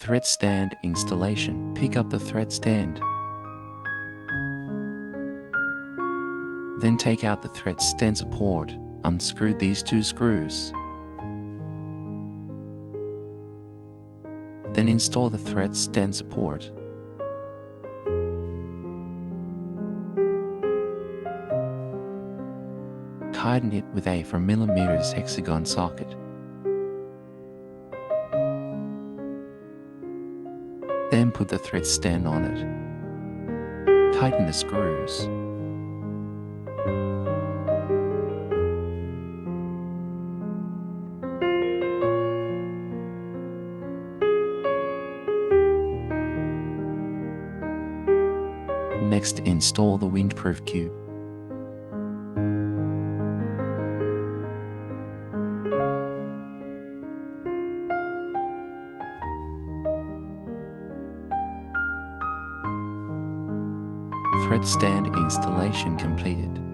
Thread stand installation. Pick up the thread stand. Then take out the thread stand support. Unscrew these two screws. Then install the thread stand support. Tighten it with a 4mm hexagon socket. Then put the thread stand on it. Tighten the screws. Next, install the windproof cube. Thread stand installation completed.